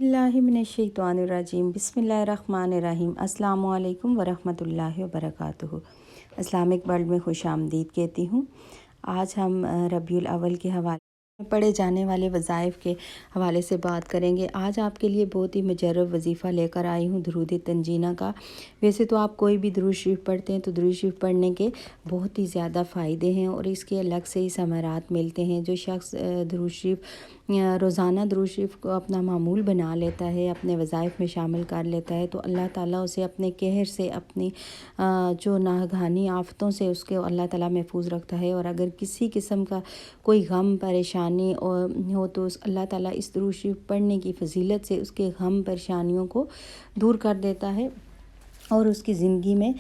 बिस्मिल्लाहिमिनश्शैतानिर्रजीम बिस्मिल्लाहिर्रहमानिर्रहीम अस्सलामु अलैकुम वरहमतुल्लाहि वबरकातुहू। इस्लामिक वर्ल्ड में खुश आमदीद कहती हूँ। आज हम रबीउल अव्वल के हवाले में पढ़े जाने वाले वज़ाइफ के हवाले से बात करेंगे। आज आपके लिए बहुत ही मुजर्रब वजीफ़ा लेकर आई हूँ दुरूद तंजीना का। वैसे तो आप कोई भी दुरूद शरीफ पढ़ते हैं तो दुरूद शरीफ पढ़ने के बहुत ही ज़्यादा फ़ायदे हैं और इसके अलग से ही समरात मिलते हैं। जो शख्स दुरूद शरीफ रोज़ाना दुरूद शरीफ को अपना मामूल बना लेता है, अपने वज़ाइफ में शामिल कर लेता है, तो अल्लाह ताला उसे अपने कहर से, अपनी जो नागहानी आफ़तों से उसके अल्लाह ताला महफूज रखता है। और अगर किसी किस्म का कोई गम परेशानी हो तो अल्लाह ताला इस दुरूद शरीफ पढ़ने की फ़जीलत से उसके गम परेशानियों को दूर कर देता है और उसकी ज़िंदगी में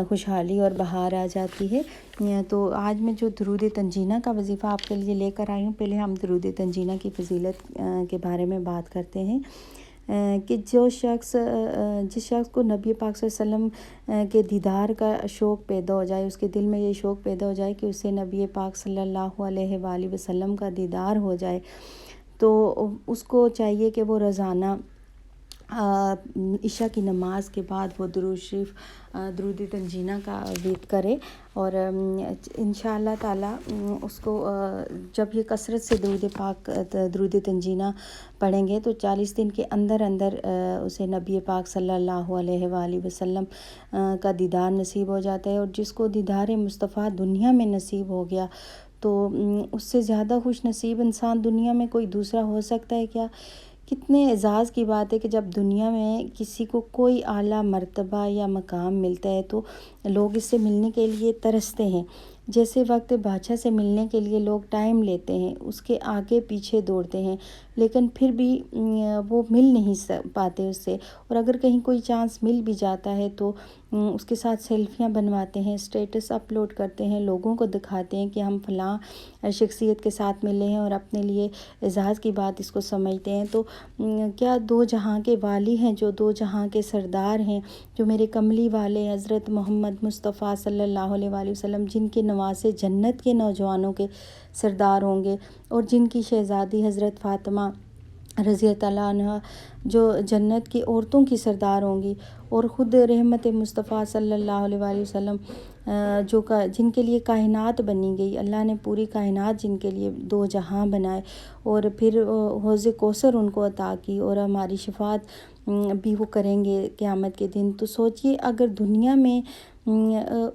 खुशहाली और बहार आ जाती है। तो आज मैं जो दुरूद तंजीना का वजीफ़ा आपके लिए लेकर आई हूँ, पहले हम दुरूद तंजीना की फ़जीलत के बारे में बात करते हैं कि जिस शख्स को नबी पाक सल्लल्लाहु अलैहि वसल्लम के दीदार का शौक़ पैदा हो जाए, उसके दिल में ये शौक़ पैदा हो जाए कि उसे नबी पाक सल्लल्लाहु अलैहि वसल्लम का दीदार हो जाए, तो उसको चाहिए कि वो रोज़ाना इशा की नमाज के बाद वो दुरूद तंजीना का विर्द करे। और इंशाअल्लाह ताला उसको जब ये कसरत से दुरूद तंजीना पढ़ेंगे तो 40 दिन के अंदर अंदर उसे नबी पाक सल्लल्लाहु अलैहि वसल्लम का दीदार नसीब हो जाता है। और जिसको दीदार मुस्तफ़ा दुनिया में नसीब हो गया तो उससे ज़्यादा खुश नसीब इंसान दुनिया में कोई दूसरा हो सकता है क्या। कितने एज़ाज़ की बात है कि जब दुनिया में किसी को कोई आला मर्तबा या मकाम मिलता है तो लोग इससे मिलने के लिए तरसते हैं। जैसे वक्त बादशाह से मिलने के लिए लोग टाइम लेते हैं, उसके आगे पीछे दौड़ते हैं, लेकिन फिर भी वो मिल नहीं पाते उससे। और अगर कहीं कोई चांस मिल भी जाता है तो उसके साथ सेल्फियाँ बनवाते हैं, स्टेटस अपलोड करते हैं, लोगों को दिखाते हैं कि हम फ़लाँ शख्सियत के साथ मिले हैं और अपने लिए एज़ाज़ की बात इसको समझते हैं। तो क्या दो जहाँ के वाली हैं, जो दो जहाँ के सरदार हैं, जो मेरे कमली वाले हज़रत मोहम्मद मुस्तफ़ा सल्लल्लाहु अलैहि वसल्लम, जिनके नवासे जन्नत के नौजवानों के सरदार होंगे और जिनकी शहज़ादी हज़रत फ़ातिमा रज़ी ताला अन्हा जो जन्नत की औरतों की सरदार होंगी, और ख़ुद रहमत मुस्तफ़ा सल्लल्लाहु अलैहि वसल्लम जिनके लिए कायनात बनी गई, अल्लाह ने पूरी कायनात जिनके लिए दो जहां बनाए और फिर हौज़ कौसर उनको अता की और हमारी शफ़ात भी वो करेंगे क़यामत के दिन। तो सोचिए अगर दुनिया में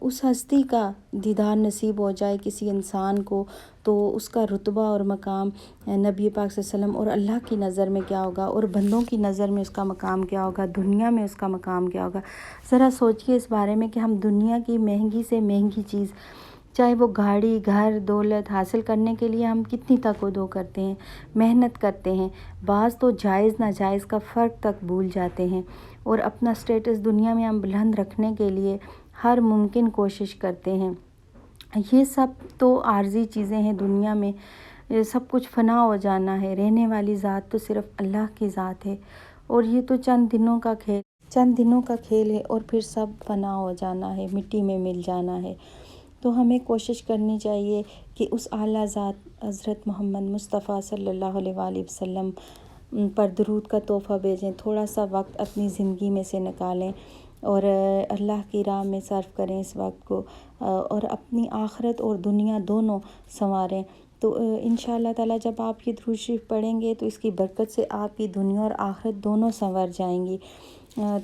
उस हस्ती का दीदार नसीब हो जाए किसी इंसान को तो उसका रुतबा और मकाम नबी पाक सल्लल्लाहु अलैहि वसल्लम और अल्लाह की नज़र में क्या होगा, और बंदों की नज़र में उसका मकाम क्या होगा, दुनिया में उसका मकाम क्या होगा। ज़रा सोचिए इस बारे में कि हम दुनिया की महंगी से महंगी चीज़, चाहे वो गाड़ी, घर, दौलत हासिल करने के लिए हम कितनी तकदो करते हैं, मेहनत करते हैं, बाज़ तो जायज़ नाजायज़ का फ़र्क तक भूल जाते हैं और अपना स्टेटस दुनिया में हम बुलंद रखने के लिए हर मुमकिन कोशिश करते हैं। ये सब तो आर्जी चीज़ें हैं दुनिया में, सब कुछ फ़ना हो जाना है, रहने वाली ज़ात तो सिर्फ़ अल्लाह की ज़ात है और ये तो चंद दिनों का खेल है और फिर सब फ़ना हो जाना है, मिट्टी में मिल जाना है। तो हमें कोशिश करनी चाहिए कि उस आला ज़ात हज़रत मोहम्मद मुस्तफ़ा सल्लल्लाहु अलैहि वसल्लम पर दुरूद का तोहफ़ा भेजें, थोड़ा सा वक्त अपनी ज़िंदगी में से निकालें और अल्लाह की राह में सर्फ करें इस वक्त को और अपनी आखिरत और दुनिया दोनों संवारें। तो इंशाअल्लाह ताला जब आप ये दुरूद शरीफ पढ़ेंगे तो इसकी बरकत से आपकी दुनिया और आखिरत दोनों संवर जाएंगी।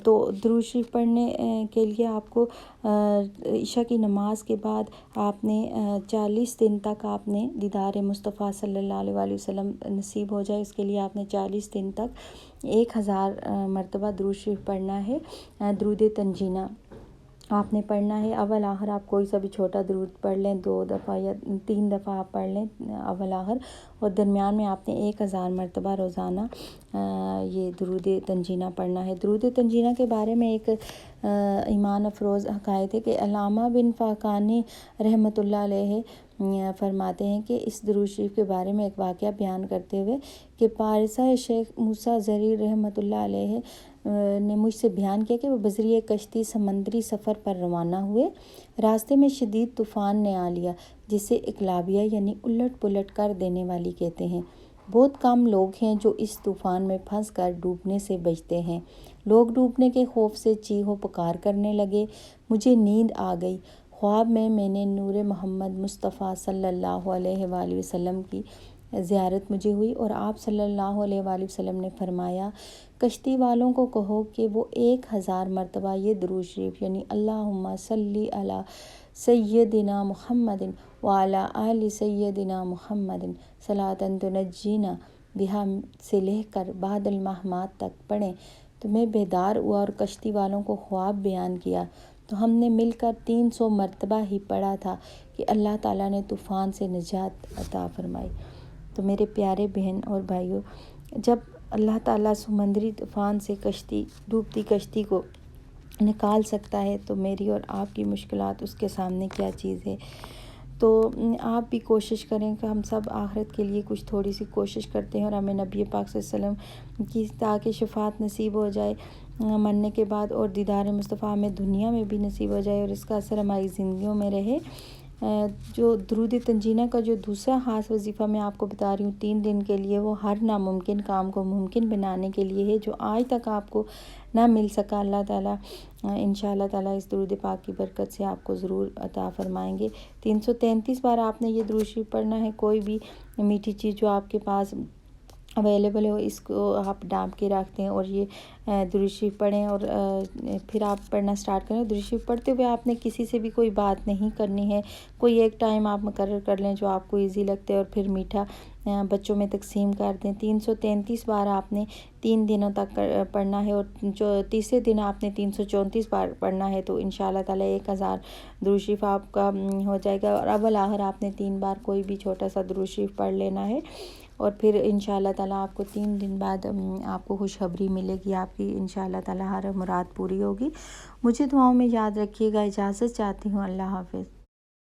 तो दुरूद शरीफ पढ़ने के लिए आपको इशा की नमाज के बाद आपने 40 दिन तक आपने दीदार मुस्तफ़ा सल्लल्लाहु अलैहि वसल्लम नसीब हो जाए, इसके लिए आपने 40 दिन तक 1000 मरतबा दुरूद शरीफ पढ़ना है। दुरूद तंजीना आपने पढ़ना है। अव्वल आखिर आप कोई सा भी छोटा दुरूद पढ़ लें, 2 दफ़ा या 3 दफ़ा आप पढ़ लें अव्वल आखिर, और दरमियान में आपने 1000 मरतबा रोज़ाना ये दुरूद तंजीना पढ़ना है। दुरूद तंजीना के बारे में एक ईमान अफरोज़ हकायत है कि अल्लामा बिन फ़ाक़ानी रहमतुल्लाह अलैहि फरमाते हैं कि इस दुरूद शरीफ के बारे में एक वाक़या बयान करते हुए कि पारसा शेख मूसा ज़रीर रहमतुल्लाह अलैहि ने मुझसे बयान किया कि वो बज़रिए कश्ती समंदरी सफ़र पर रवाना हुए। रास्ते में शदीद तूफ़ान ने आ लिया, जिसे इकलाबिया यानी उलट पुलट कर देने वाली कहते हैं। بہت کم لوگ ہیں جو اس طوفان میں پھنس کر ڈوبنے سے بچتے ہیں۔ لوگ ڈوبنے کے خوف سے چیخ و پکار کرنے لگے۔ مجھے نیند آ گئی۔ خواب میں نے نور محمد مصطفیٰ صلی اللہ علیہ وآلہ وسلم کی زیارت مجھے ہوئی، اور آپ صلی اللہ علیہ وآلہ وسلم نے فرمایا، کشتی والوں کو کہو کہ وہ 1000 مرتبہ یہ درود شریف یعنی اللہم صلی علی سیدنا محمد وعلی آل سیدنا محمد صلاۃ تنجینا بہا سے لے کر بعد الممات تک پڑھیں۔ تو میں بیدار ہوا اور کشتی والوں کو خواب بیان کیا، تو ہم نے مل کر 300 مرتبہ ہی پڑھا تھا کہ اللہ تعالیٰ نے طوفان سے نجات عطا فرمائی۔ تو میرے پیارے بہن اور بھائیوں، جب اللہ تعالیٰ سمندری طوفان سے ڈوبتی کشتی کو نکال سکتا ہے، تو میری اور آپ کی مشکلات اس کے سامنے کیا چیز ہے؟ تو آپ بھی کوشش کریں کہ ہم سب آخرت کے لیے کچھ تھوڑی سی کوشش کرتے ہیں، اور ہمیں نبی پاک صلی اللہ علیہ وسلم کی تاکہ شفاعت نصیب ہو جائے مرنے کے بعد، اور دیدار مصطفیٰ ہمیں دنیا میں بھی نصیب ہو جائے، اور اس کا اثر ہماری زندگیوں میں رہے۔ جو درود تنجینہ کا جو دوسرا خاص وظیفہ میں آپ کو بتا رہی ہوں 3 دن کے لیے، وہ ہر ناممکن کام کو ممکن بنانے کے لیے ہے، جو آج تک آپ کو نہ مل سکا۔ اللہ تعالیٰ انشاءاللہ تعالیٰ اس درود پاک کی برکت سے آپ کو ضرور عطا فرمائیں گے۔ 333 بار آپ نے یہ درود شریف پڑھنا ہے۔ کوئی بھی میٹھی چیز جو آپ کے پاس اویلیبل ہو، اس کو آپ ڈانپ کے رکھ دیں اور یہ درود شریف پڑھیں، اور پھر آپ پڑھنا سٹارٹ کریں۔ درود شریف پڑھتے ہوئے آپ نے کسی سے بھی کوئی بات نہیں کرنی ہے، کوئی ایک ٹائم آپ مقرر کر لیں جو آپ کو ایزی لگتے ہے، اور پھر میٹھا بچوں میں تقسیم کر دیں۔ 333 بار آپ نے 3 دنوں تک پڑھنا ہے، اور تیسرے دن آپ نے 334 بار پڑھنا ہے، تو انشاءاللہ تعالیٰ 1000 درود شریف آپ کا ہو جائے گا۔ اور اول آخر آپ نے 3 بار کوئی بھی چھوٹا سا درود شریف پڑھ لینا ہے، اور پھر انشاءاللہ تعالیٰ آپ کو 3 دن بعد آپ کو خوشخبری ملے گی، آپ کی انشاءاللہ تعالیٰ ہر مراد پوری ہوگی۔ مجھے دعاؤں میں یاد رکھیے گا۔ اجازت چاہتی ہوں۔ اللہ حافظ۔